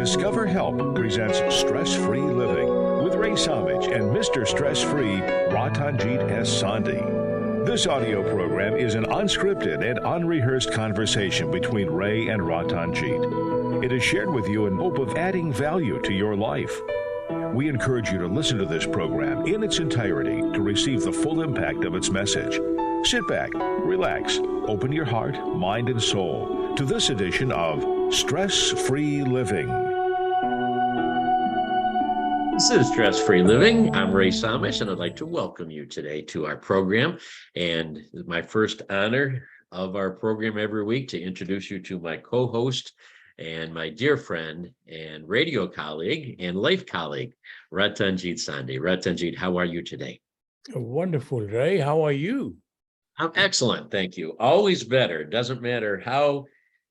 Discover Help presents Stress-Free Living with Ray Samich and Mr. Stress-Free Ratanjit S. Sandhi. This audio program is an unscripted and unrehearsed conversation between Ray and Ratanjit. It is shared with you in hope of adding value to your life. We encourage you to listen to this program in its entirety to receive the full impact of its message. Sit back, relax, open your heart, mind, and soul to this edition of Stress-Free Living. This is Stress-Free Living. I'm Ray Samich, and I'd like to welcome you today to our program. And it's my first honor of our program every week to introduce you to my co-host and my dear friend and radio colleague and life colleague, Ratanjit Sandhi. Ratanjit, how are you today? Wonderful, Ray. How are you? I'm excellent, thank you. Always better. Doesn't matter how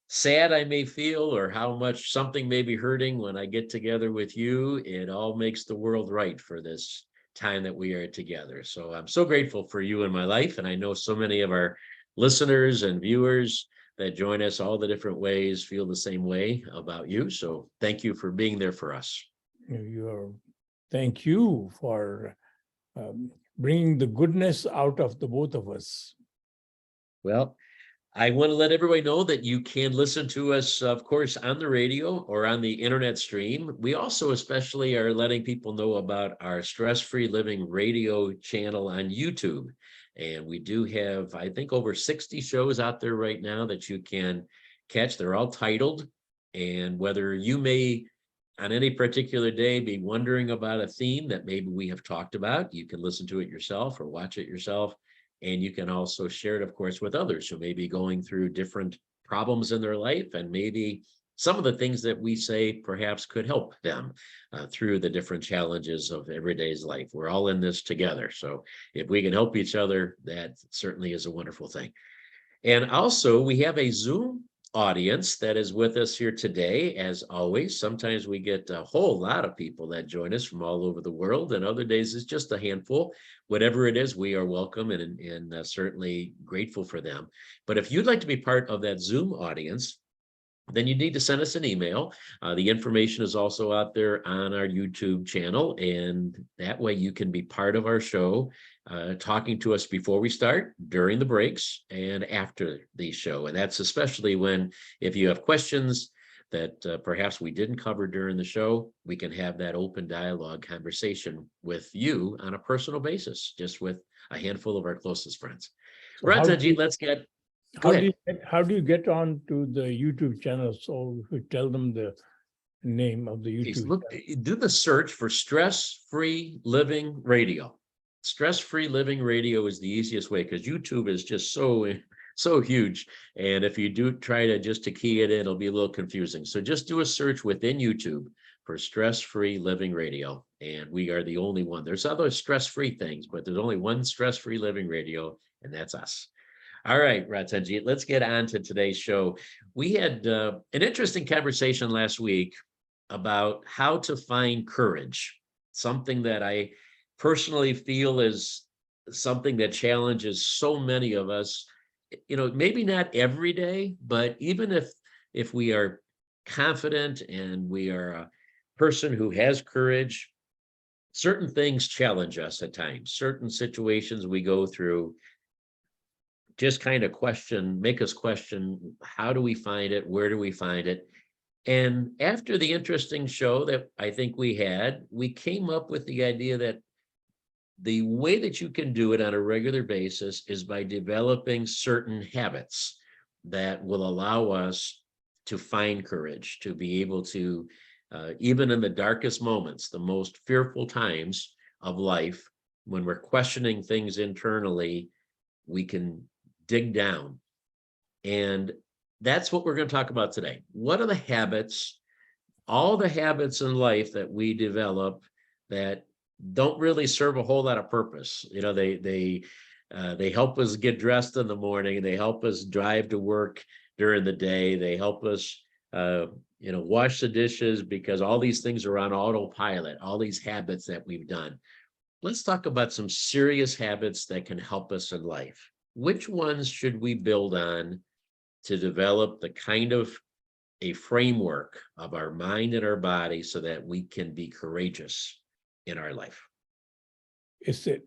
sad I may feel or how much something may be hurting when I get together with you. It all makes the world right for this time that we are together. So I'm so grateful for you in my life. And I know so many of our listeners and viewers that join us all the different ways feel the same way about you. So thank you for being there for us. Thank you for bringing the goodness out of the both of us. Well, I want to let everybody know that you can listen to us, of course, on the radio or on the internet stream. We also especially are letting people know about our Stress-Free Living radio channel on YouTube. And we do have, I think, over 60 shows out there right now that you can catch. They're all titled. And whether you may, on any particular day, be wondering about a theme that maybe we have talked about, you can listen to it yourself or watch it yourself. And you can also share it, of course, with others who may be going through different problems in their life. And maybe some of the things that we say perhaps could help them through the different challenges of everyday's life. We're all in this together. So if we can help each other, that certainly is a wonderful thing. And also, we have a Zoom audience that is with us here today. As always, sometimes we get a whole lot of people that join us from all over the world, and other days it's just a handful. Whatever it is, we are welcome and certainly grateful for them. But if you'd like to be part of that Zoom audience, then you need to send us an email. The information is also out there on our YouTube channel, and that way you can be part of our show, talking to us before we start, during the breaks, and after the show. And that's especially when, if you have questions that perhaps we didn't cover during the show, we can have that open dialogue conversation with you on a personal basis, just with a handful of our closest friends. So Ratanjit, let's get... How do you get on to the YouTube channel? So if you tell them the name of the YouTube channel. Do the search for Stress-Free Living Radio. Stress-Free Living Radio is the easiest way because YouTube is just so huge. And if you do try to key it in, it'll be a little confusing. So just do a search within YouTube for Stress-Free Living Radio. And we are the only one. There's other stress-free things, but there's only one Stress-Free Living Radio, and that's us. All right, Ratanjit, let's get on to today's show. We had an interesting conversation last week about how to find courage, something that I personally feel is something that challenges so many of us, maybe not every day, but even if we are confident and we are a person who has courage, certain things challenge us at times. Certain situations we go through just kind of make us question, how do we find it? Where do we find it? And after the interesting show that I think we had, we came up with the idea that the way that you can do it on a regular basis is by developing certain habits that will allow us to find courage, to be able to, even in the darkest moments, the most fearful times of life, when we're questioning things internally, we can dig down. And that's what we're going to talk about today. What are the habits, all the habits in life that we develop that don't really serve a whole lot of purpose? They help us get dressed in the morning, and they help us drive to work during the day. They help us wash the dishes, because all these things are on autopilot, all these habits that we've done. Let's talk about some serious habits that can help us in life. Which ones should we build on to develop the kind of a framework of our mind and our body so that we can be courageous in our life. Is it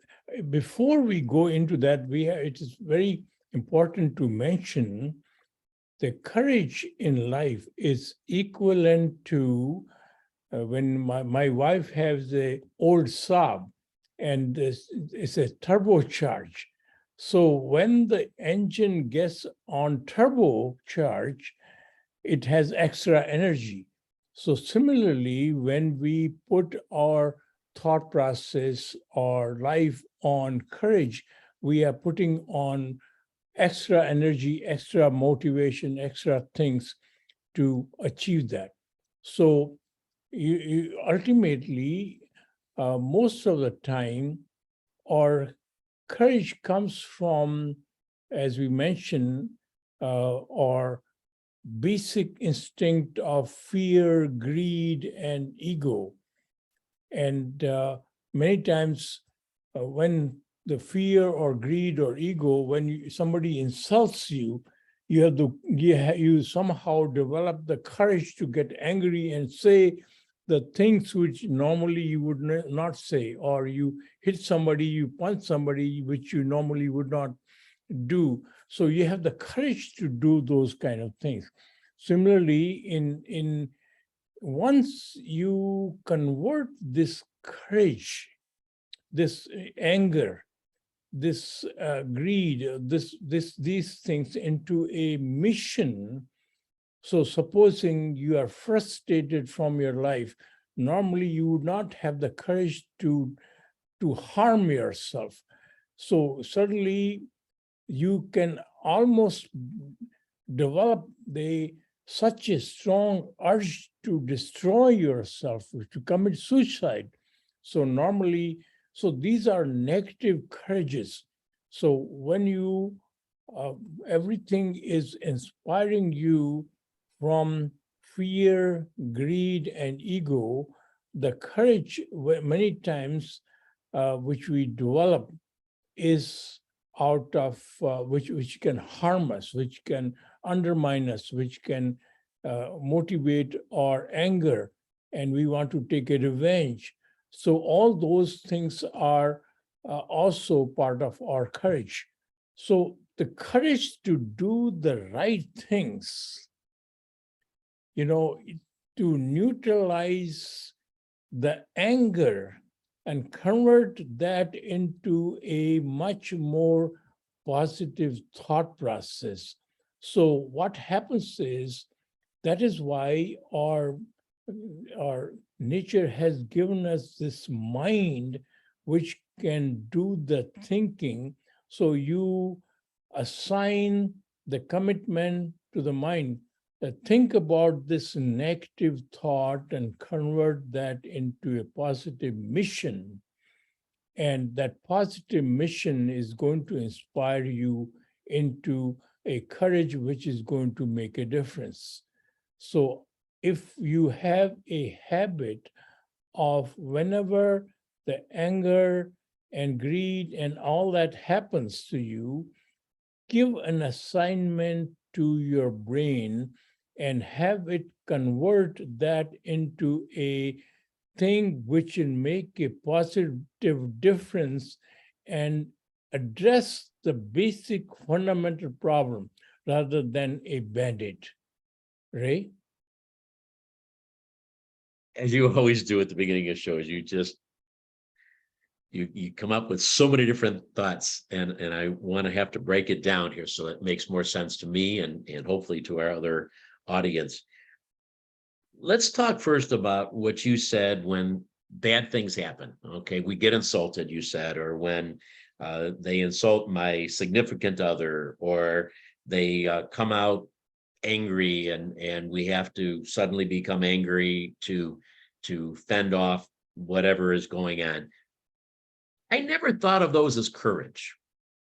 before we go into that, it is very important to mention the courage in life is equivalent to when my wife has a old Saab and it's a turbocharge. So when the engine gets on turbocharge, it has extra energy. So similarly, when we put our thought process or life on courage, we are putting on extra energy, extra motivation, extra things to achieve that. So you ultimately, most of the time, our courage comes from, as we mentioned, our basic instinct of fear, greed, and ego. And many times when the fear or greed or ego, when somebody insults you, you somehow develop the courage to get angry and say the things which normally you would not say, or you hit somebody, you punch somebody, which you normally would not do. So you have the courage to do those kind of things. Similarly, in once you convert this courage, this anger, this greed, these things into a mission. So supposing you are frustrated from your life, normally you would not have the courage to harm yourself. So certainly you can almost develop such a strong urge to destroy yourself, to commit suicide. So normally, so these are negative courages. So when you, everything is inspiring you from fear, greed, and ego, the courage many times which we develop is out of which can harm us, which can undermine us, which can motivate our anger, and we want to take a revenge. So all those things are also part of our courage. So the courage to do the right things, to neutralize the anger and convert that into a much more positive thought process. So what happens is, that is why our nature has given us this mind which can do the thinking. So you assign the commitment to the mind. Think about this negative thought and convert that into a positive mission. And that positive mission is going to inspire you into a courage which is going to make a difference. So if you have a habit of whenever the anger and greed and all that happens to you, give an assignment to your brain and have it convert that into a thing which will make a positive difference and address the basic fundamental problem rather than a band-aid. Ray? As you always do at the beginning of shows, you come up with so many different thoughts, and I want to have to break it down here so it makes more sense to me and hopefully to our other audience. Let's talk first about what you said when bad things happen. Okay, we get insulted, you said, or when they insult my significant other, or they come out angry, and we have to suddenly become angry to fend off whatever is going on. I never thought of those as courage.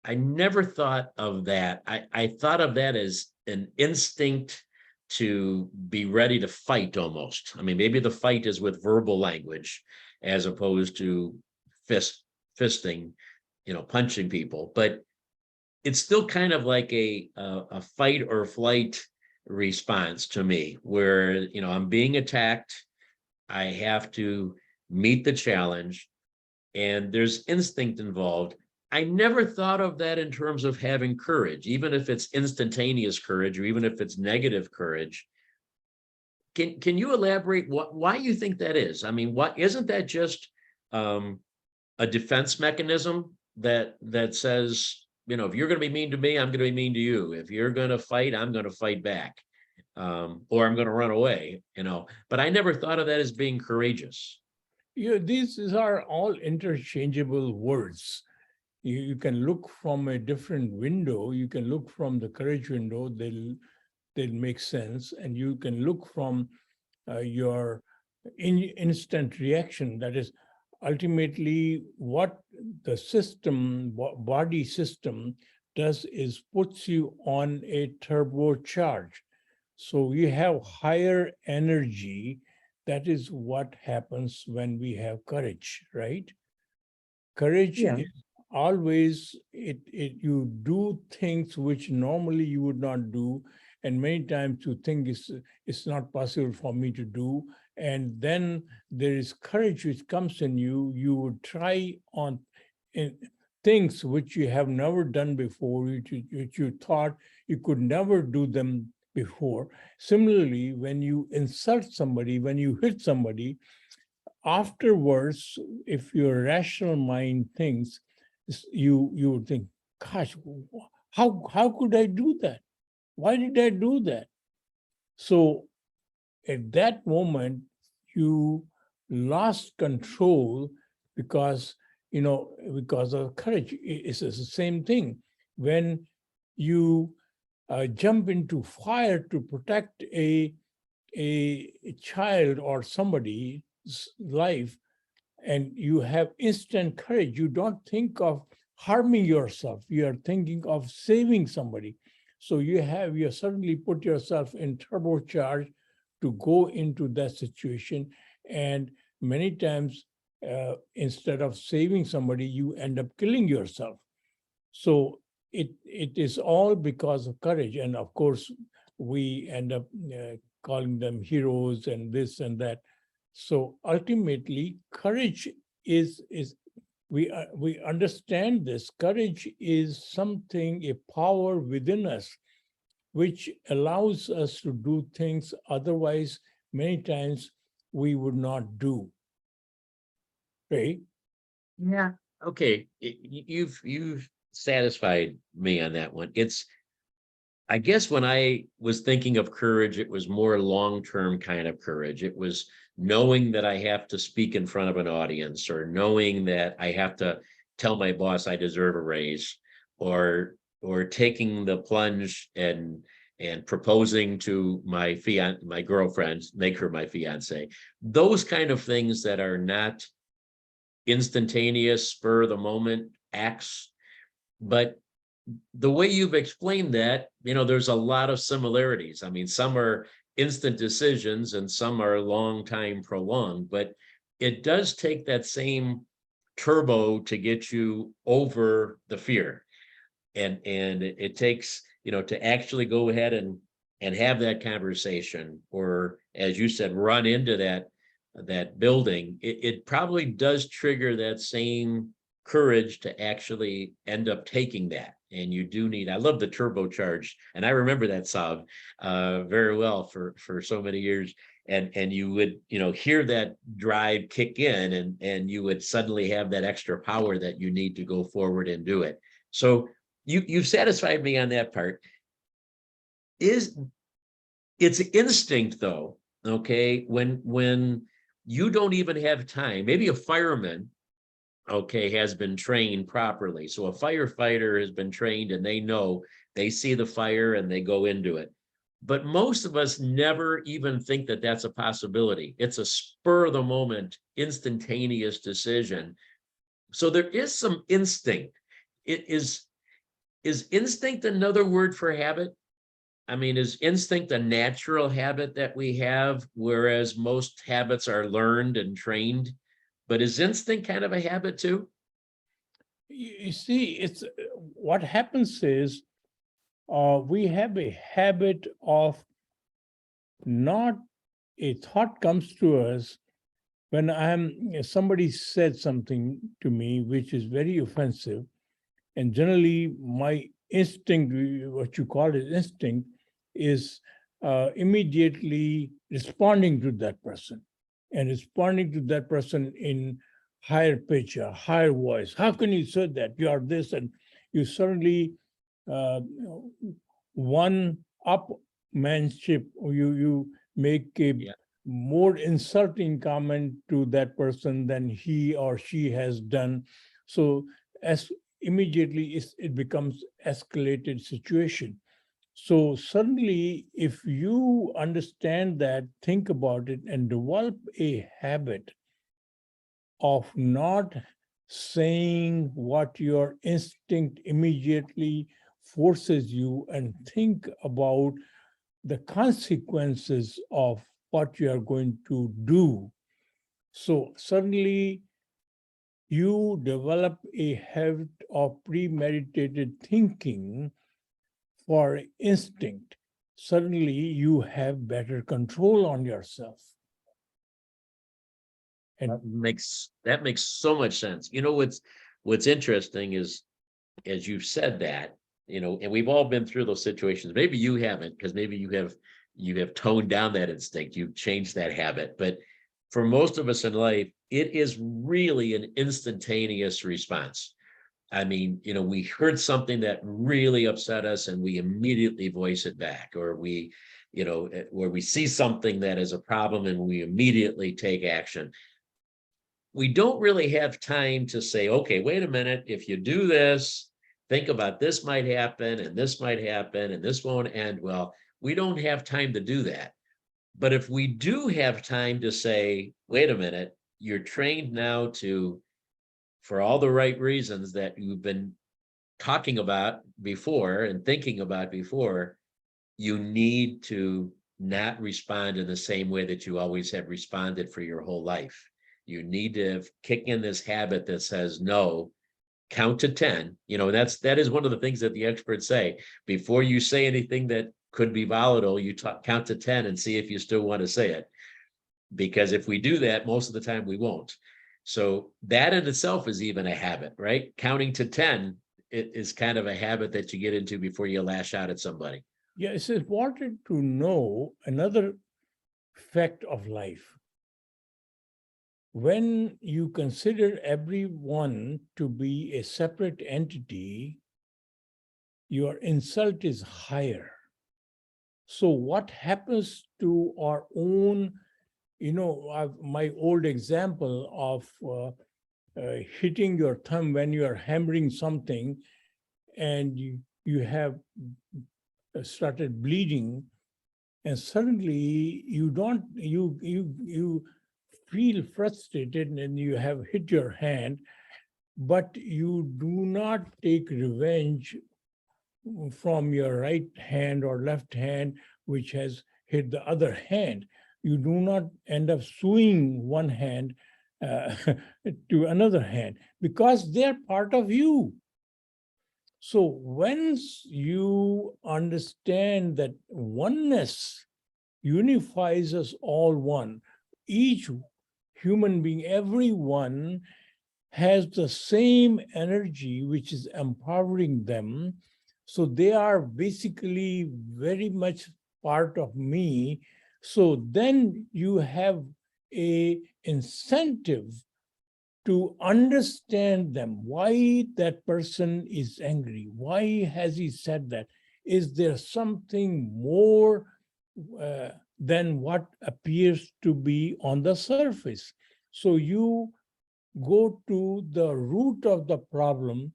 I never thought of that. I thought of that as an instinct to be ready to fight almost. I mean, maybe the fight is with verbal language as opposed to fisting, punching people, but it's still kind of like a fight or flight response to me, where, I'm being attacked. I have to meet the challenge, and there's instinct involved. I never thought of that in terms of having courage, even if it's instantaneous courage or even if it's negative courage. Can you elaborate why you think that is? I mean, what isn't that just a defense mechanism that says, if you're going to be mean to me, I'm going to be mean to you. If you're going to fight, I'm going to fight back, or I'm going to run away. But I never thought of that as being courageous. These are all interchangeable words. You can look from a different window. You can look from the courage window. They'll make sense, and you can look from your instant reaction. That is ultimately what the system, body system does is puts you on a turbocharge. So you have higher energy. That is what happens when we have courage, right? Courage is always, you do things which normally you would not do, and many times you think it's not possible for me to do, and then there is courage which comes in you. You would try on things which you have never done before, which you thought you could never do them before. Similarly, when you insult somebody, when you hit somebody, afterwards, if your rational mind thinks, you would think, gosh, how could I do that? Why did I do that? So at that moment, you lost control because of courage. It's the same thing. When you jump into fire to protect a child or somebody's life, and you have instant courage, you don't think of harming yourself. You are thinking of saving somebody. So you certainly put yourself in turbocharge to go into that situation. And many times, instead of saving somebody, you end up killing yourself. So it is all because of courage. And of course, we end up calling them heroes and this and that. So ultimately, courage is we understand this. Courage is something, a power within us, which allows us to do things otherwise many times we would not do. Right? Yeah. Okay. You've satisfied me on that one. I guess when I was thinking of courage, it was more long-term kind of courage. It was knowing that I have to speak in front of an audience, or knowing that I have to tell my boss I deserve a raise, or taking the plunge and proposing to my girlfriend, make her my fiance. Those kind of things that are not instantaneous, spur of the moment acts. But the way you've explained that, there's a lot of similarities. I mean, some are instant decisions and some are long time prolonged, but it does take that same turbo to get you over the fear. And it takes, to actually go ahead and have that conversation, or as you said, run into that building. It probably does trigger that same courage to actually end up taking that. And you do need, I love the turbocharged, and I remember that song very well for so many years. And you would, hear that drive kick in, and you would suddenly have that extra power that you need to go forward and do it. So you've satisfied me on that part. It's instinct though, okay? When you don't even have time, maybe a fireman, okay, has been trained properly. So a firefighter has been trained and they see the fire and they go into it. But most of us never even think that that's a possibility. It's a spur of the moment, instantaneous decision. So there is some instinct. Is instinct another word for habit? I mean, is instinct a natural habit that we have, whereas most habits are learned and trained? But is instinct kind of a habit too? You see, what happens is we have a habit of not a thought comes to us when somebody said something to me which is very offensive, and generally my instinct, what you call it instinct, is immediately responding to that person, and responding to that person in higher pitch, a higher voice. How can you say that? You are this, and you suddenly uh, one upmanship, you make a Yeah. more insulting comment to that person than he or she has done. So as immediately it becomes escalated situation. So suddenly, if you understand that, think about it, and develop a habit of not saying what your instinct immediately forces you, and think about the consequences of what you are going to do. So suddenly you develop a habit of premeditated thinking for instinct. Suddenly you have better control on yourself. And That makes so much sense. You know, what's interesting is, as you've said that, you know, and we've all been through those situations. Maybe you haven't, because maybe you have toned down that instinct, you've changed that habit. But for most of us in life, it is really an instantaneous response. I mean, you know, we heard something that really upset us and we immediately voice it back, or we, you know, where we see something that is a problem and we immediately take action. We don't really have time to say, okay, wait a minute, if you do this, think about this might happen and this might happen and this won't end well. We don't have time to do that. But if we do have time to say, wait a minute, you're trained now to, for all the right reasons that you've been talking about before and thinking about before, you need to not respond in the same way that you always have responded for your whole life. You need to kick in this habit that says no, count to 10. You know, that is one of the things that the experts say. Before you say anything that could be volatile, you count to 10 and see if you still want to say it. Because if we do that, most of the time we won't. So that in itself is even a habit, right? Counting to 10, it is kind of a habit that you get into before you lash out at somebody. yeah, it's important to know another fact of life. When you consider everyone to be a separate entity, your insult is higher. So what happens to our own, my old example of hitting your thumb when you are hammering something, and you have started bleeding, and suddenly you feel frustrated and you have hit your hand, but you do not take revenge from your right hand or left hand, which has hit the other hand. You do not end up suing one hand to another hand, because they're part of you. So once you understand that oneness unifies us all one, each human being, everyone has the same energy which is empowering them. So they are basically very much part of me. So then you have a incentive to understand them, why that person is angry, why has he said that, is there something more than what appears to be on the surface. So you go to the root of the problem,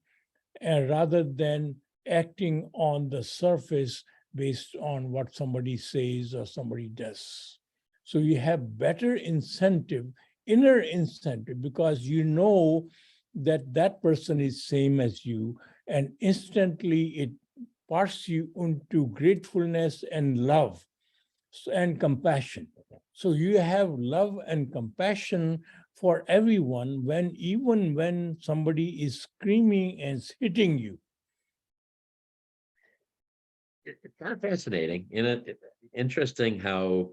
and rather than acting on the surface based on what somebody says or somebody does. So you have better incentive, inner incentive, because you know that that person is same as you, and instantly it parts you into gratefulness and love and compassion. So you have love and compassion for everyone, when even when somebody is screaming and hitting you. It's kind of fascinating. interesting how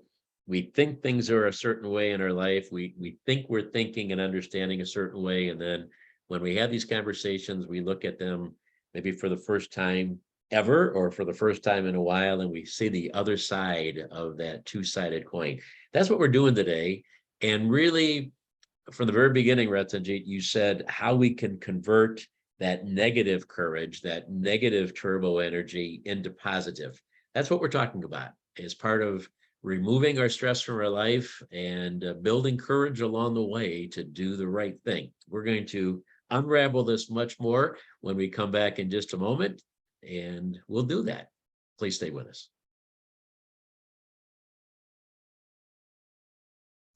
we think things are a certain way in our life. We think we're thinking and understanding a certain way. And then when we have these conversations, we look at them maybe for the first time ever, or for the first time in a while, and we see the other side of that two-sided coin. That's what we're doing today. And really, from the very beginning, Ratanjit, you said how we can convert that negative courage, that negative turbo energy into positive. That's what we're talking about as part of removing our stress from our life and building courage along the way to do the right thing. We're going to unravel this much more when we come back in just a moment, and we'll do that. Please stay with us.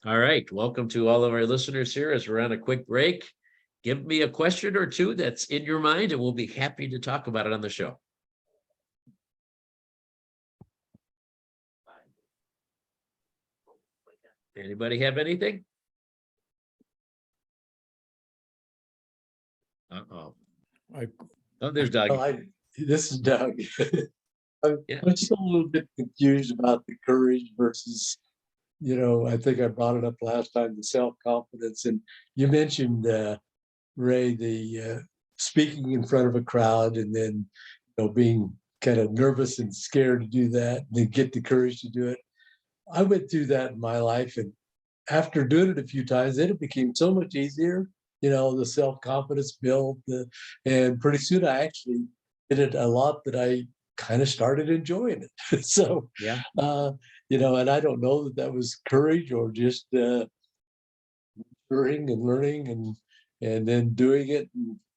All right, welcome to all of our listeners here as we're on a quick break. Give me a question or two that's in your mind, and we'll be happy to talk about it on the show. Anybody have anything? Uh-oh. Oh, there's Doug. This is Doug. I'm Yeah. still a little bit confused about the courage versus, I think I brought it up last time, the self-confidence. And you mentioned, Ray, the speaking in front of a crowd and then, being kind of nervous and scared to do that, and then get the courage to do it. I went through that in my life, and after doing it a few times, then it became so much easier. The self-confidence built, and pretty soon I actually did it a lot that I kind of started enjoying it. So, Yeah. And I don't know that was courage or just learning and then doing it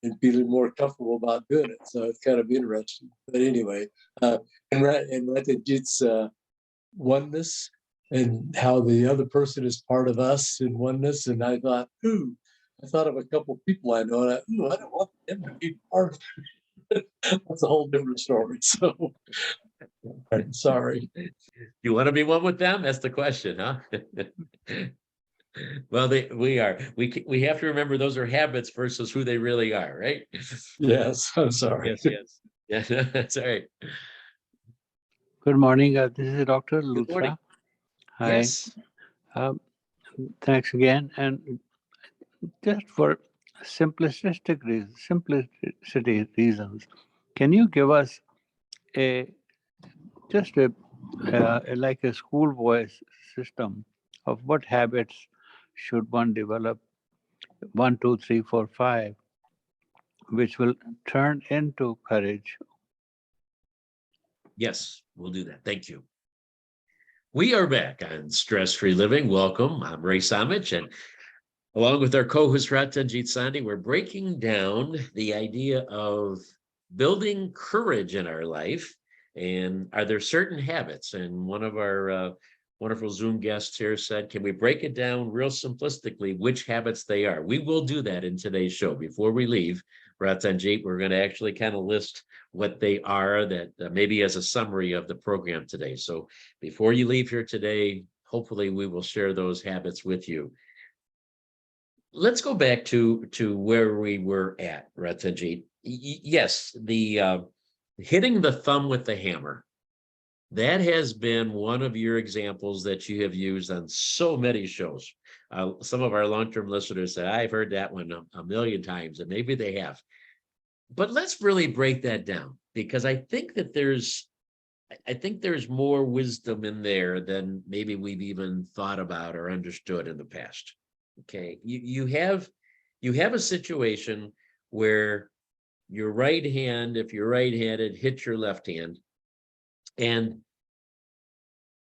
and feeling more comfortable about doing it. So it's kind of interesting. But anyway, and Ratanjit's oneness and how the other person is part of us in oneness. And I thought of a couple of people I know, and I don't want them to be part of it. That's a whole different story. So, sorry. You want to be one with them? That's the question, huh? Well, we are. We have to remember those are habits versus who they really are, right? Yes, I'm sorry. Yes. Yeah, that's all right. Good morning. This is Dr. Good morning. Luthra. Hi. Yes. Thanks again. And just for simplicity reasons, can you give us just like a schoolboy system of what habits should one develop, 1, 2, 3, 4, 5, which will turn into courage? Yes, we'll do that. Thank you. We are back on Stress-Free Living. Welcome. I'm Ray Samich, and along with our co-host Ratanjit Sandhi, we're breaking down the idea of building courage in our life. And are there certain habits? And one of our wonderful Zoom guests here said, can we break it down real simplistically, which habits they are? We will do that in today's show. Before we leave, Ratanjit, we're going to actually kind of list what they are, that maybe as a summary of the program today. So before you leave here today, hopefully we will share those habits with you. Let's go back to where we were at, Ratanjit. Yes, the hitting the thumb with the hammer. That has been one of your examples that you have used on so many shows. Some of our long-term listeners said, I've heard that one a million times, and maybe they have. But let's really break that down, because I think there's more wisdom in there than maybe we've even thought about or understood in the past. Okay, you have a situation where your right hand, if you're right-handed, hits your left hand, and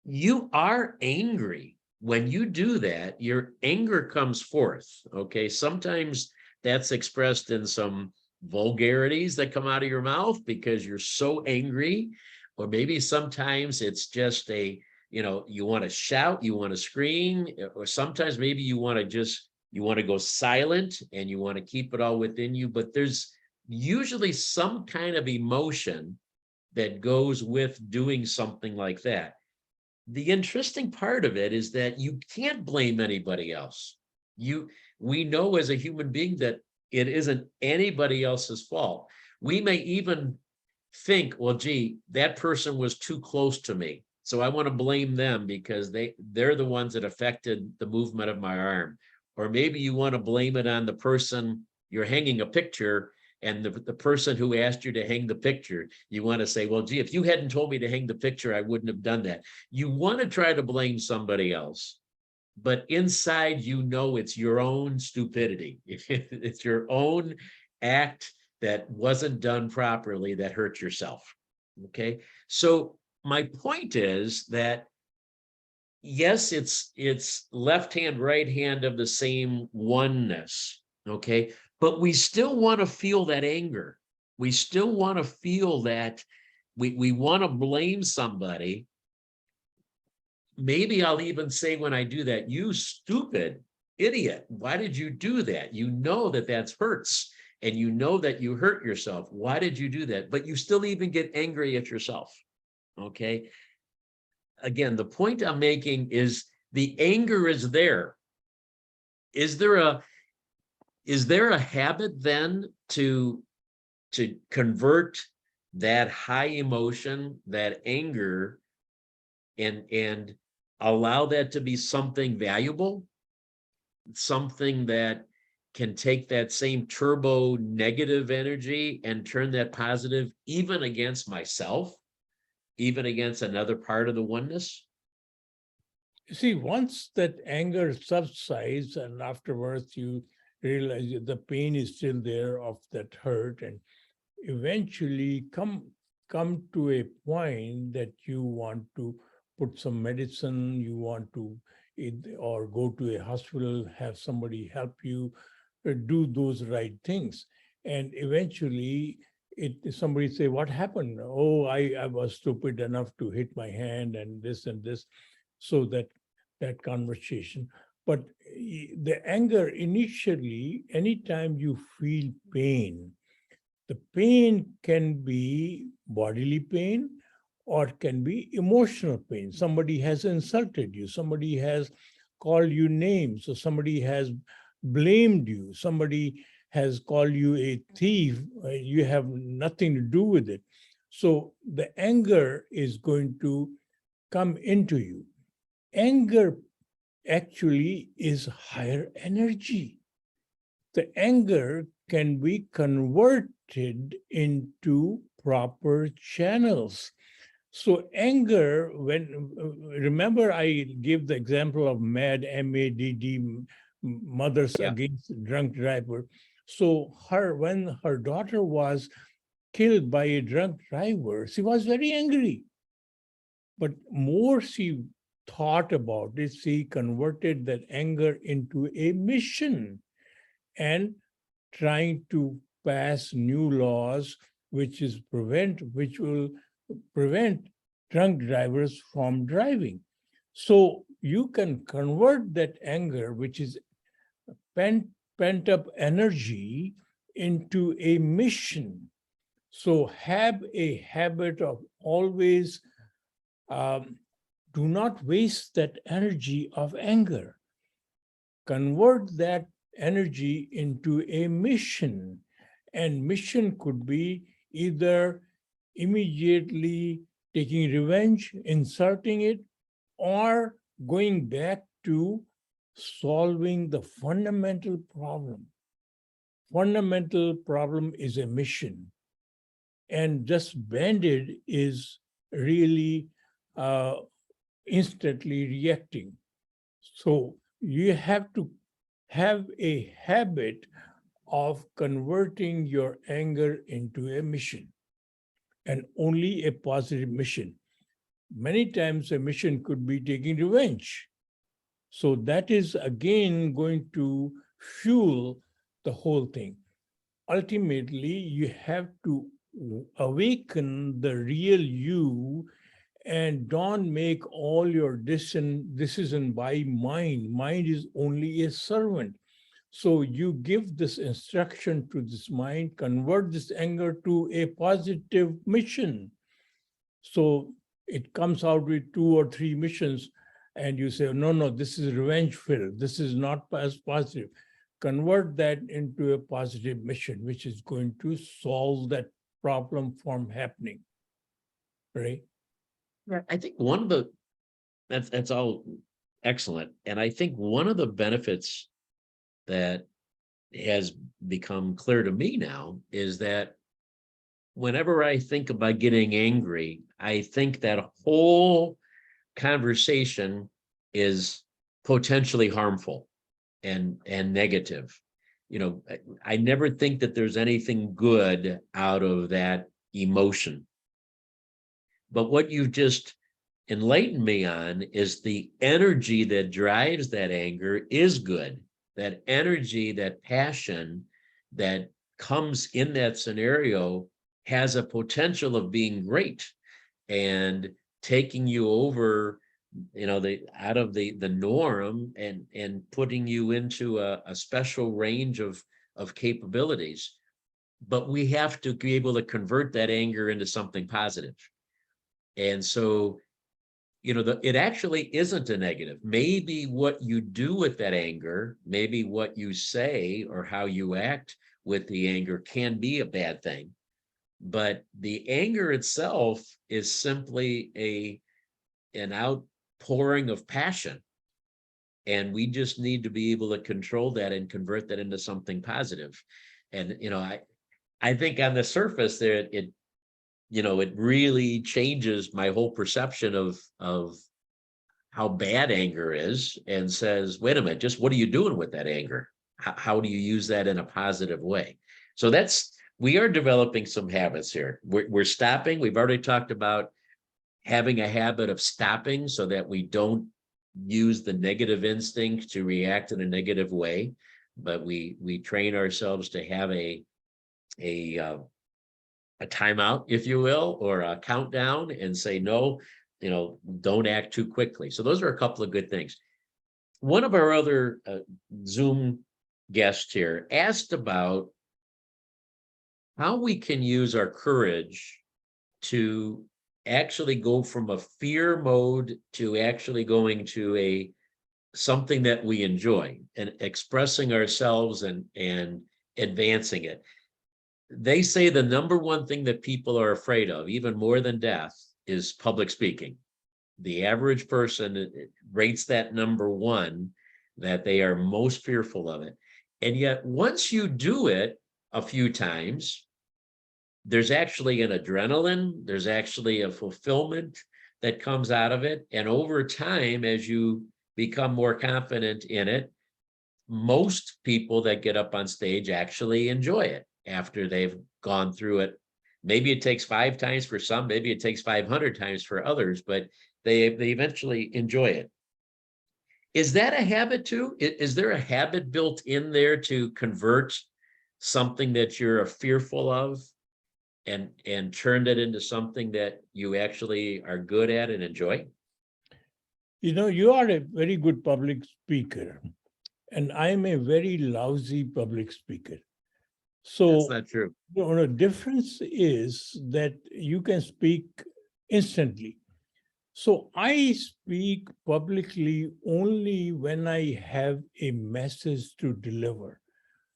you are angry. When you do that, your anger comes forth. Okay, sometimes that's expressed in some vulgarities that come out of your mouth because you're so angry, or maybe sometimes it's just you want to shout, you want to scream, or sometimes maybe you want to go silent and you want to keep it all within you. But there's usually some kind of emotion that goes with doing something like that. The interesting part of it is that you can't blame anybody else. We know as a human being that it isn't anybody else's fault. We may even think, well, gee, that person was too close to me. So I want to blame them because they're the ones that affected the movement of my arm. Or maybe you want to blame it on the person you're hanging a picture, and the person who asked you to hang the picture. You want to say, well, gee, if you hadn't told me to hang the picture, I wouldn't have done that. You want to try to blame somebody else, but inside, you know, it's your own stupidity. It's your own act that wasn't done properly that hurt yourself. Okay. So my point is that yes, it's left hand, right hand of the same oneness. Okay. But we still want to feel that anger. We still want to feel that we want to blame somebody. Maybe I'll even say when I do that, you stupid idiot, why did you do that? You know that that's hurts, and you know that you hurt yourself. Why did you do that? But you still even get angry at yourself. Okay. Again, the point I'm making is the anger is there. Is there a habit then to convert that high emotion, that anger, and allow that to be something valuable, something that can take that same turbo negative energy and turn that positive, even against myself, even against another part of the oneness? You see, once that anger subsides and afterwards you realize that the pain is still there of that hurt, and eventually come to a point that you want to put some medicine, you want to or go to a hospital, have somebody help you do those right things. And eventually somebody say, what happened? Oh, I was stupid enough to hit my hand and this and this. So that conversation. But the anger initially, anytime you feel pain, the pain can be bodily pain or can be emotional pain. Somebody has insulted you, somebody has called you names, or somebody has blamed you, somebody has called you a thief, you have nothing to do with it. So the anger is going to come into you. Anger actually is higher energy. The anger can be converted into proper channels. So anger, remember I gave the example of MAD, MADD, Mothers Yeah. Against Drunk Driver. So when her daughter was killed by a drunk driver, she was very angry. But more she thought about it, she converted that anger into a mission and trying to pass new laws which will prevent drunk drivers from driving. So you can convert that anger, which is pent up energy, into a mission. So have a habit of always do not waste that energy of anger. Convert that energy into a mission. And mission could be either immediately taking revenge, insulting it, or going back to solving the fundamental problem. Fundamental problem is a mission. And just Band-Aid is really instantly reacting. So you have to have a habit of converting your anger into a mission, and only a positive mission. Many times a mission could be taking revenge. So that is again going to fuel the whole thing. Ultimately, you have to awaken the real you and don't make all your decision by mind. Mind is only a servant. So you give this instruction to this mind, convert this anger to a positive mission. So it comes out with 2 or 3 missions, and you say, no, this is revenge filled. This is not as positive. Convert that into a positive mission, which is going to solve that problem from happening, right? I think one of the, that's all excellent. And I think one of the benefits that has become clear to me now is that whenever I think about getting angry, I think that whole conversation is potentially harmful and negative. You know, I never think that there's anything good out of that emotion. But what you just enlightened me on is the energy that drives that anger is good. That energy, that passion that comes in that scenario has a potential of being great and taking you over, you know, out of the norm and putting you into a special range of capabilities. But we have to be able to convert that anger into something positive. And so, you know, it actually isn't a negative. Maybe what you do with that anger, maybe what you say or how you act with the anger can be a bad thing. But the anger itself is simply an outpouring of passion. And we just need to be able to control that and convert that into something positive. And, you know, I think on the surface there, it you know, it really changes my whole perception of how bad anger is and says, wait a minute, just what are you doing with that anger? How do you use that in a positive way? So we are developing some habits here. We're stopping. We've already talked about having a habit of stopping so that we don't use the negative instinct to react in a negative way, but we train ourselves to have a timeout, if you will, or a countdown and say, no, you know, don't act too quickly. So those are a couple of good things. One of our other Zoom guests here asked about how we can use our courage to actually go from a fear mode to actually going to something that we enjoy and expressing ourselves and advancing it. They say the number one thing that people are afraid of, even more than death, is public speaking. The average person rates that number one, that they are most fearful of it. And yet, once you do it a few times, there's actually an adrenaline, there's actually a fulfillment that comes out of it. And over time, as you become more confident in it, most people that get up on stage actually enjoy it after they've gone through it. Maybe it takes 5 times for some, maybe it takes 500 times for others, but they eventually enjoy it. Is that a habit too? Is there a habit built in there to convert something that you're fearful of and turn that into something that you actually are good at and enjoy? You know, you are a very good public speaker, and I'm a very lousy public speaker. So That's not true. You know, the difference is that you can speak instantly. So I speak publicly only when I have a message to deliver.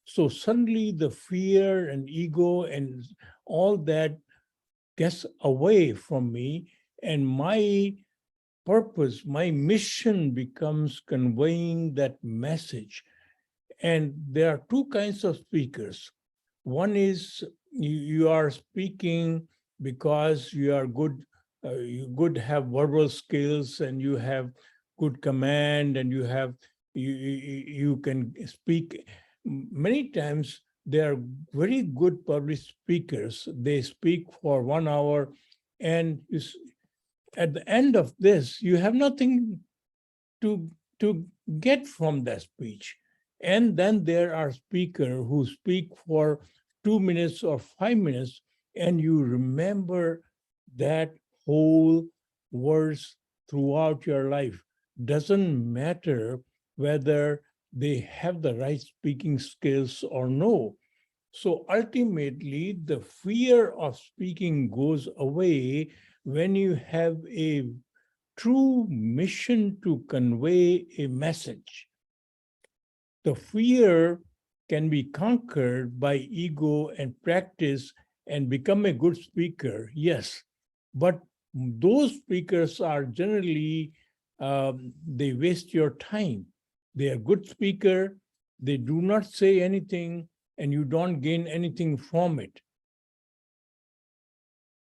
So suddenly the fear and ego and all that gets away from me, and my purpose, my mission becomes conveying that message. And there are two kinds of speakers. One is you are speaking because you are good, you have verbal skills and you have good command and you can speak. Many times they are very good public speakers. They speak for 1 hour, and at the end of this, you have nothing to get from that speech. And then there are speakers who speak for 2 minutes or 5 minutes, and you remember that whole words throughout your life. Doesn't matter whether they have the right speaking skills or no. So ultimately, the fear of speaking goes away when you have a true mission to convey a message. The fear can be conquered by ego and practice and become a good speaker, yes. But those speakers are generally, they waste your time. They are good speaker, they do not say anything, and you don't gain anything from it.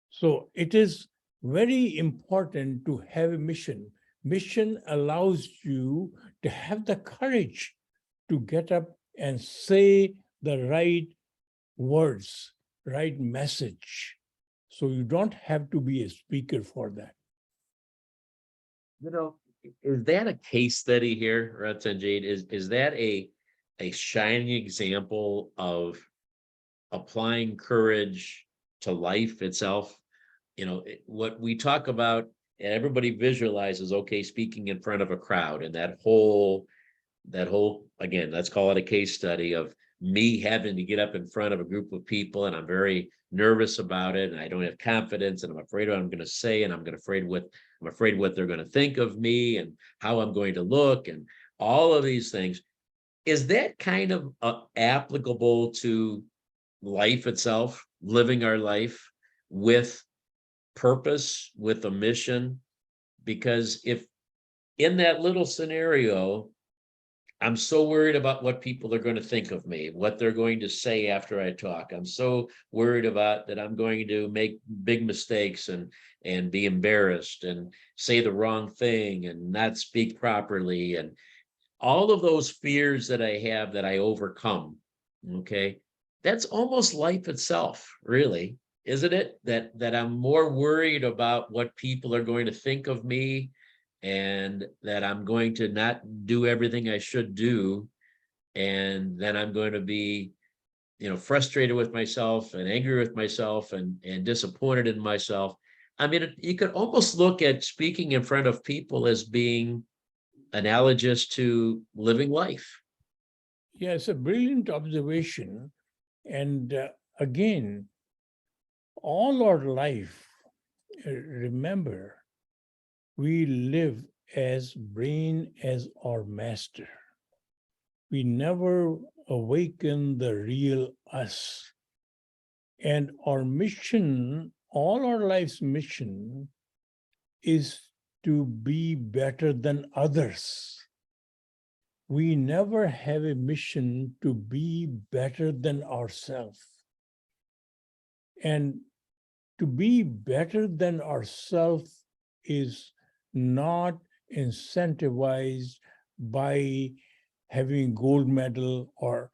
So it is very important to have a mission. Mission allows you to have the courage to get up and say the right words, right message. So you don't have to be a speaker for that. You know, is that a case study here, Ratanjit? Is that a shining example of applying courage to life itself? You know, what we talk about, and everybody visualizes, okay, speaking in front of a crowd, and that whole, again, let's call it a case study of me having to get up in front of a group of people, and I'm very nervous about it, and I don't have confidence, and I'm afraid of what I'm going to say, and I'm afraid what they're going to think of me, and how I'm going to look, and all of these things. Is that kind of applicable to life itself, living our life with purpose, with a mission? Because if in that little scenario, I'm so worried about what people are going to think of me, what they're going to say after I talk. I'm so worried about that I'm going to make big mistakes and be embarrassed and say the wrong thing and not speak properly. And all of those fears that I have that I overcome, okay, that's almost life itself, really, isn't it? That I'm more worried about what people are going to think of me, and that I'm going to not do everything I should do, and then I'm going to be, frustrated with myself and angry with myself and disappointed in myself. I mean, you could almost look at speaking in front of people as being analogous to living life. Yeah, it's a brilliant observation. And again, all our life, remember, we live as brain as our master. We never awaken the real us. And our mission, all our life's mission, is to be better than others. We never have a mission to be better than ourselves. And to be better than ourselves is not incentivized by having gold medal or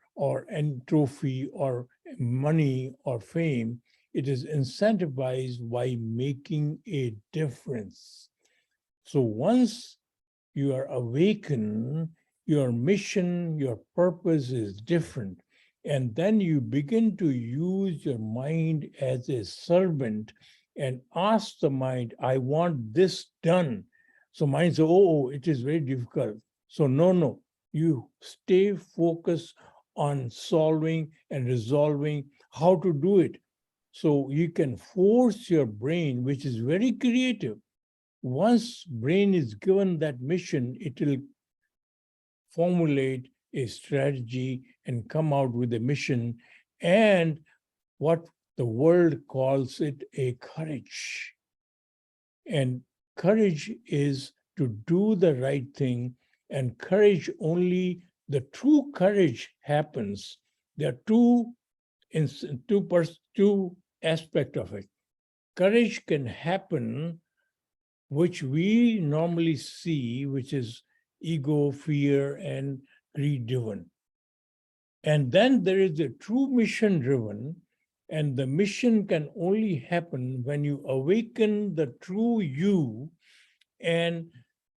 any trophy or money or fame. It is incentivized by making a difference. So once you are awakened, your mission, your purpose is different. And then you begin to use your mind as a servant and ask the mind, I want this done. So mind says, oh, it is very difficult. So no, you stay focused on solving and resolving how to do it. So you can force your brain, which is very creative. Once brain is given that mission, it will formulate a strategy and come out with a mission, and what the world calls it a courage. And courage is to do the right thing, and courage only, the true courage happens. There are two aspects of it. Courage can happen, which we normally see, which is ego, fear, and greed-driven. And then there is a true mission-driven, and the mission can only happen when you awaken the true you, and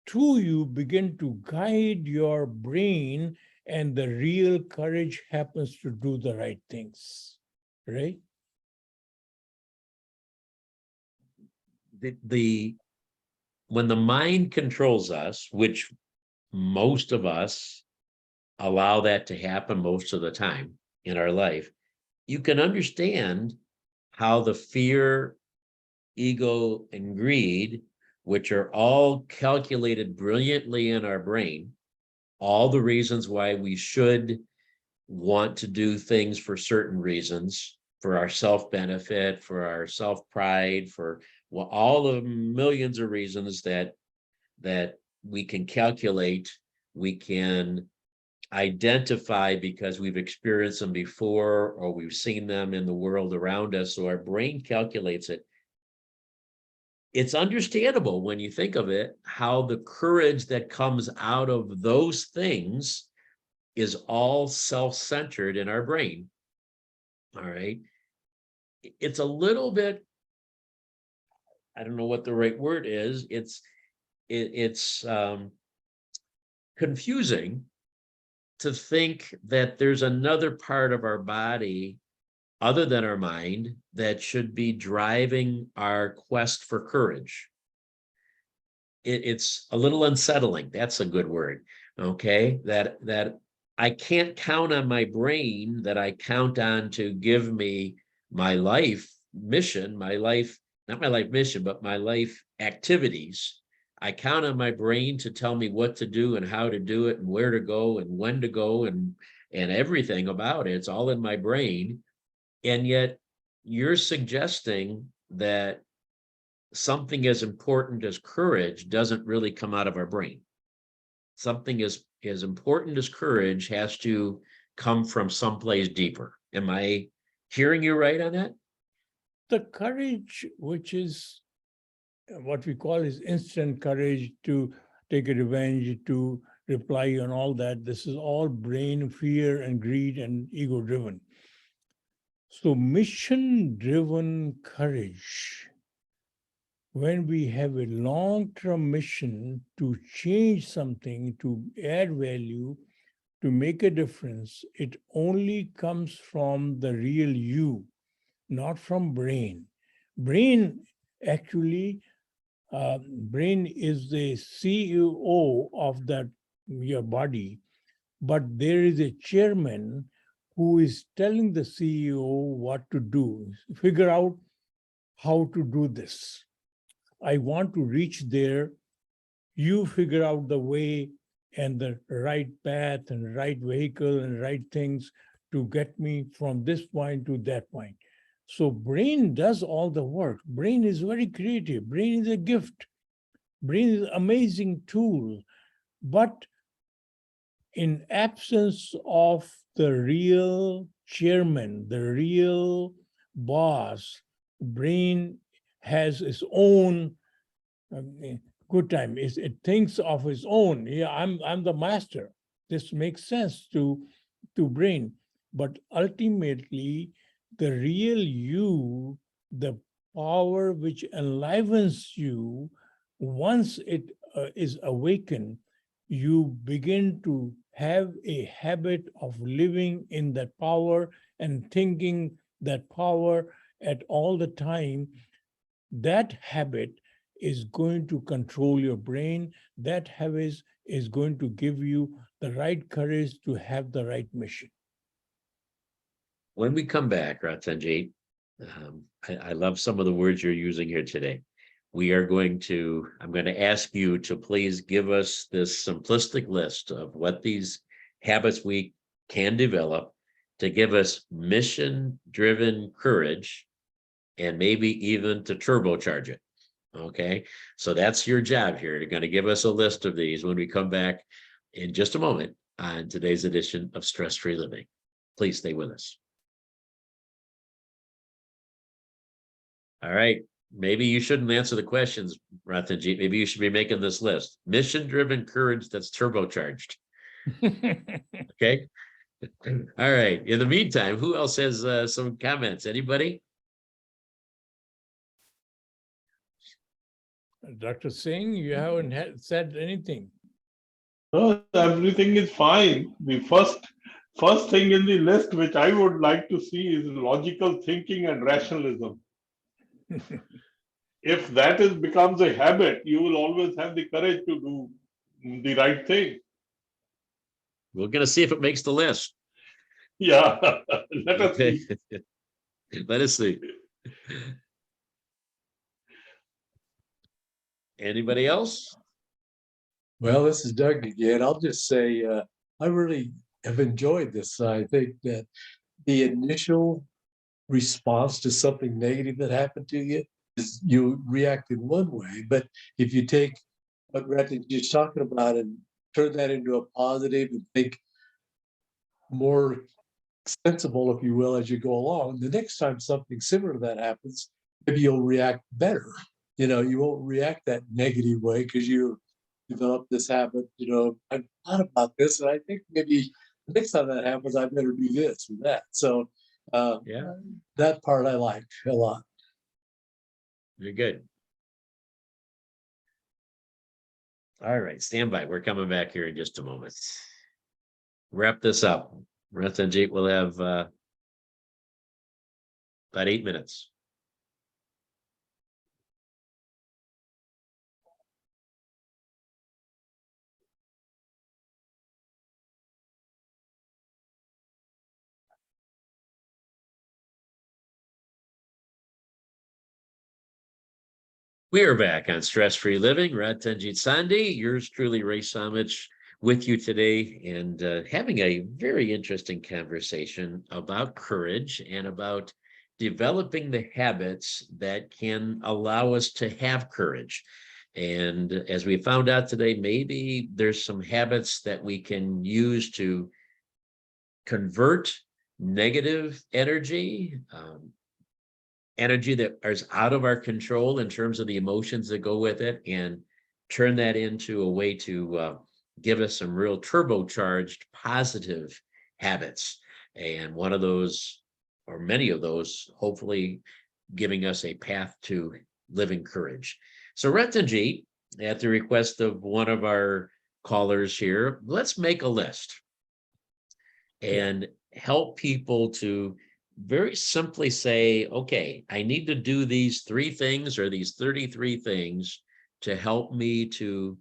through you begin to guide your brain, and the real courage happens to do the right things, right? When the mind controls us, which most of us allow that to happen most of the time in our life, you can understand how the fear, ego, and greed, which are all calculated brilliantly in our brain, all the reasons why we should want to do things for certain reasons, for our self-benefit, for our self-pride, for well, all the millions of reasons that we can calculate, we can identify because we've experienced them before or we've seen them in the world around us. So our brain calculates it. It's understandable when you think of it, how the courage that comes out of those things is all self-centered in our brain. All right. It's a little bit, I don't know what the right word is. It's confusing to think that there's another part of our body other than our mind that should be driving our quest for courage. It's a little unsettling. That's a good word. Okay. That I can't count on my brain, that I count on to give me my life mission, my life, not my life mission, but my life activities. I count on my brain to tell me what to do and how to do it and where to go and when to go and everything about it. It's all in my brain. And yet you're suggesting that something as important as courage doesn't really come out of our brain. Something as important as courage has to come from someplace deeper. Am I hearing you right on that? The courage, which is what we call is instant courage to take a revenge, to reply on all that, this is all brain, fear, and greed and ego driven. So mission driven courage, when we have a long-term mission to change something, to add value, to make a difference, it only comes from the real you, not from brain. Brain actually, brain is the CEO of that your body, but there is a chairman who is telling the CEO what to do. Figure out how to do this. I want to reach there. You figure out the way and the right path and right vehicle and right things to get me from this point to that point. So brain does all the work. Brain is very creative. Brain is a gift. Brain is an amazing tool. But in absence of the real chairman, the real boss, brain has its own good time. It thinks of its own. Yeah, I'm the master. This makes sense to brain. But ultimately, the real you, the power which enlivens you, once it is awakened, you begin to have a habit of living in that power and thinking that power at all the time. That habit is going to control your brain. That habit is going to give you the right courage to have the right mission. When we come back, Ratanjit, I love some of the words you're using here today. I'm going to ask you to please give us this simplistic list of what these habits we can develop to give us mission-driven courage and maybe even to turbocharge it. Okay, so that's your job here. You're going to give us a list of these when we come back in just a moment on today's edition of Stress Free Living. Please stay with us. All right. Maybe you shouldn't answer the questions, Ratanjit. Maybe you should be making this list. Mission-driven courage that's turbocharged. Okay. All right. In the meantime, who else has some comments? Anybody? Dr. Singh, you haven't said anything. No, everything is fine. The first thing in the list which I would like to see is logical thinking and rationalism. If that becomes a habit, you will always have the courage to do the right thing. We're going to see if it makes the list. Yeah, let us see. Let us see. Anybody else? Well, this is Doug again. I'll just say I really have enjoyed this. I think that the initial response to something negative that happened to you is you react in one way. But if you take what Ratanjit's talking about and turn that into a positive and think more sensible, if you will, as you go along, the next time something similar to that happens, maybe you'll react better. You won't react that negative way because you develop this habit. I've thought about this, and I think maybe the next time that happens, I better do this or that. So Yeah, that part I like a lot. you're good. All right, stand by. We're coming back here in just a moment. Wrap this up. Ratanjit will have about 8 minutes. We are back on Stress-Free Living. Ratanjit Sandhi, yours truly, Ray Samich, with you today, and having a very interesting conversation about courage and about developing the habits that can allow us to have courage. And as we found out today, maybe there's some habits that we can use to convert negative energy, energy that is out of our control in terms of the emotions that go with it, and turn that into a way to give us some real turbocharged positive habits. And one of those, or many of those, hopefully giving us a path to living courage. So Ratanjit, at the request of one of our callers here, let's make a list and help people to very simply say, okay, I need to do these 3 things or these 33 things to help me to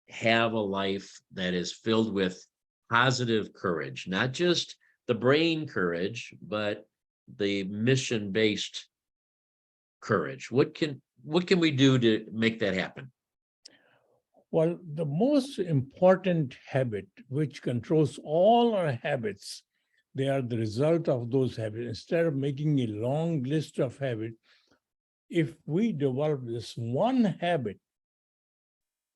have a life that is filled with positive courage, not just the brain courage, but the mission-based courage. What can we do to make that happen? Well, the most important habit, which controls all our habits, they are the result of those habits. Instead of making a long list of habits, if we develop this one habit,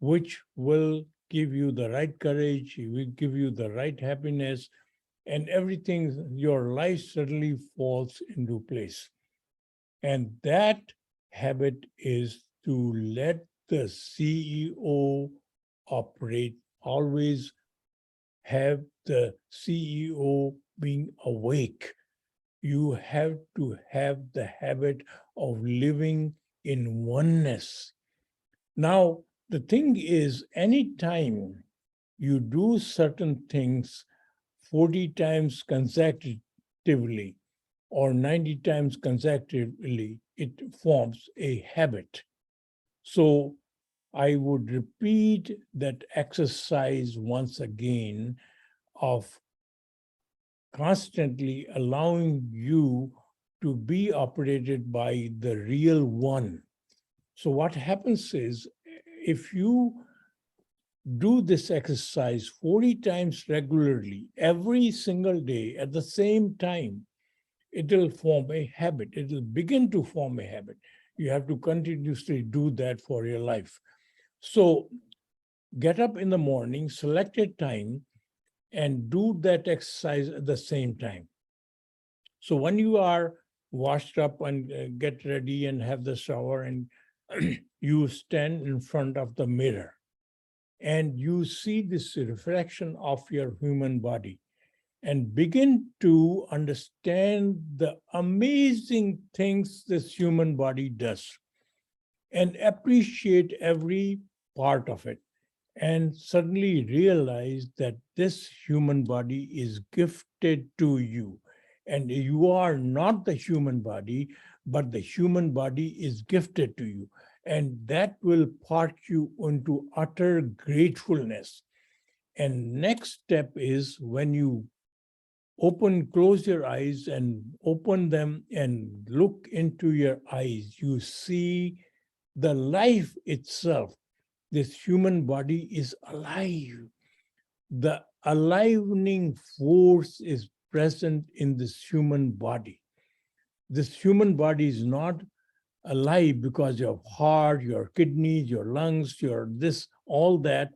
which will give you the right courage, it will give you the right happiness, and everything, your life suddenly falls into place. And that habit is to let the CEO operate, always have the CEO being awake. You have to have the habit of living in oneness. Now, the thing is, anytime you do certain things 40 times consecutively or 90 times consecutively, it forms a habit. So I would repeat that exercise once again of constantly allowing you to be operated by the real one. So what happens is, if you do this exercise 40 times regularly, every single day at the same time, it will form a habit. It will begin to form a habit. You have to continuously do that for your life. So get up in the morning, select a time, and do that exercise at the same time. So when you are washed up and get ready and have the shower, and you stand in front of the mirror and you see this reflection of your human body and begin to understand the amazing things this human body does and appreciate every part of it, and suddenly realize that this human body is gifted to you. And you are not the human body, but the human body is gifted to you. And that will part you into utter gratefulness. And next step is when you close your eyes and open them and look into your eyes, you see the life itself. This human body is alive. The alivening force is present in this human body. This human body is not alive because your heart, your kidneys, your lungs, your this, all that,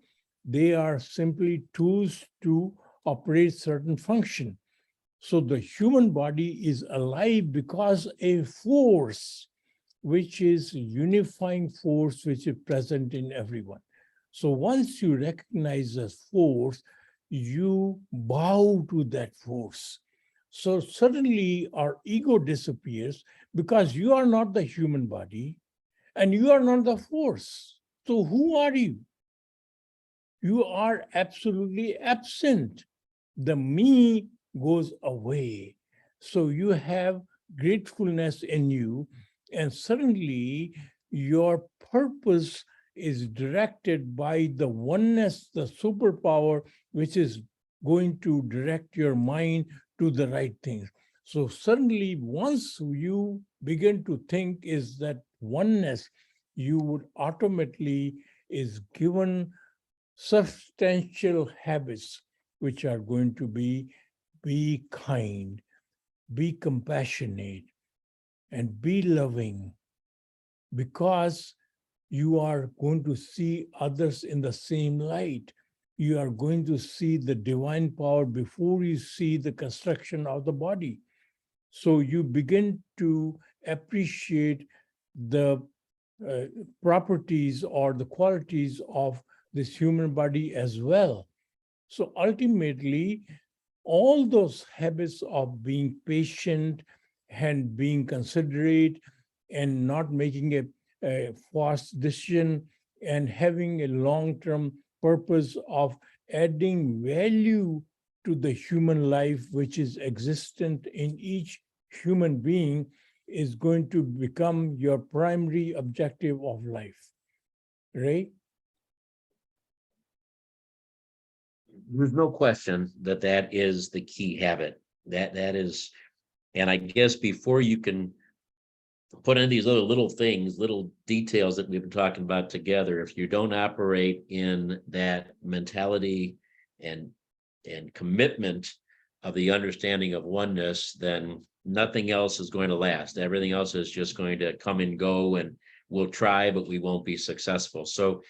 they are simply tools to operate certain function. So the human body is alive because a force, which is unifying force, which is present in everyone. So once you recognize a force, you bow to that force. So suddenly our ego disappears because you are not the human body and you are not the force. So who are you? You are absolutely absent. The me goes away. So you have gratefulness in you, and suddenly your purpose is directed by the oneness, the superpower, which is going to direct your mind to the right things. So suddenly, once you begin to think is that oneness, you would automatically is given substantial habits which are going to be kind, be compassionate, and be loving, because you are going to see others in the same light. You are going to see the divine power before you see the construction of the body. So you begin to appreciate the uh, properties or the qualities of this human body as well. So ultimately, all those habits of being patient and being considerate and not making a fast decision and having a long-term purpose of adding value to the human life, which is existent in each human being, is going to become your primary objective of life. Right? There's no question that that is the key habit. That is, and I guess before you can put in these little things, little details that we've been talking about together, if you don't operate in that mentality and commitment of the understanding of oneness, then nothing else is going to last. Everything else is just going to come and go, and we'll try, but we won't be successful. So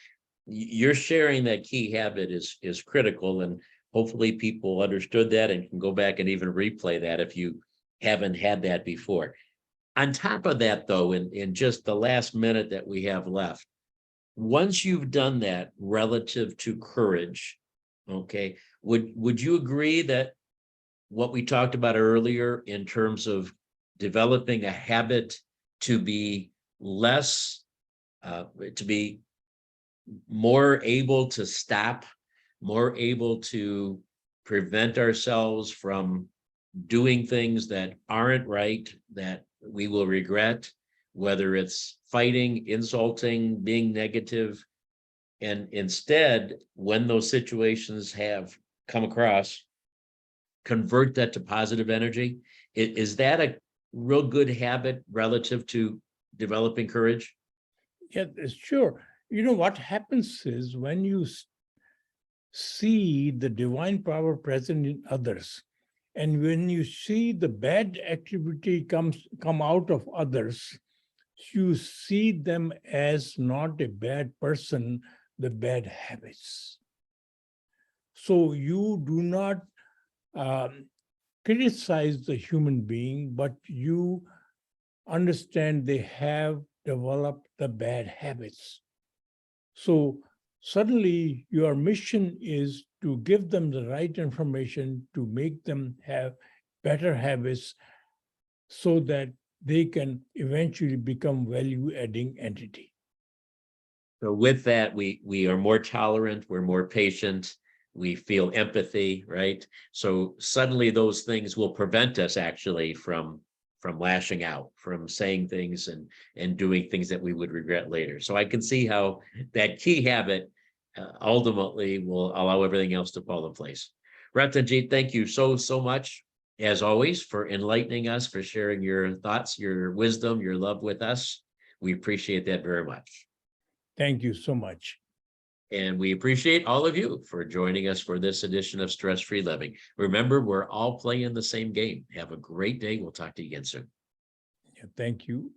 you're sharing that key habit is critical, and hopefully people understood that and can go back and even replay that if you haven't had that before. On top of that, though, in just the last minute that we have left, once you've done that relative to courage, okay, would you agree that what we talked about earlier in terms of developing a habit to be less, to be more able to stop, more able to prevent ourselves from doing things that aren't right, that we will regret, whether it's fighting, insulting, being negative, and instead, when those situations have come across, convert that to positive energy? Is that a real good habit relative to developing courage? Yeah, sure. You know, what happens is when you see the divine power present in others, and when you see the bad activity come out of others, you see them as not a bad person, the bad habits. So you do not criticize the human being, but you understand they have developed the bad habits. So suddenly your mission is to give them the right information to make them have better habits so that they can eventually become value-adding entity. So with that, we are more tolerant, we're more patient, we feel empathy, right? So suddenly those things will prevent us actually from lashing out, from saying things and doing things that we would regret later. So I can see how that key habit ultimately will allow everything else to fall in place. Ratanjit, thank you so much, as always, for enlightening us, for sharing your thoughts, your wisdom, your love with us. We appreciate that very much. Thank you so much. And we appreciate all of you for joining us for this edition of Stress Free Living. Remember, we're all playing the same game. Have a great day. We'll talk to you again soon. Yeah, thank you.